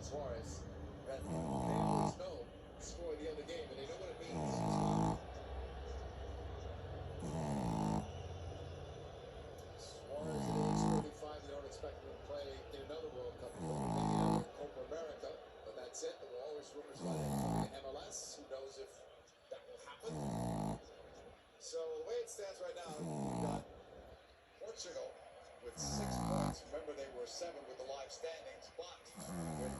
Suarez that they always know score the other game, and they know what it means. Suarez at age 35, you don't expect him to play in another World Cup before, maybe another Copa America, but that's it. There were always rumors about him coming to MLS. Who knows if that will happen? So the way it stands right now, you've got Portugal with 6 points. Remember, they were 7 with the live standings, but with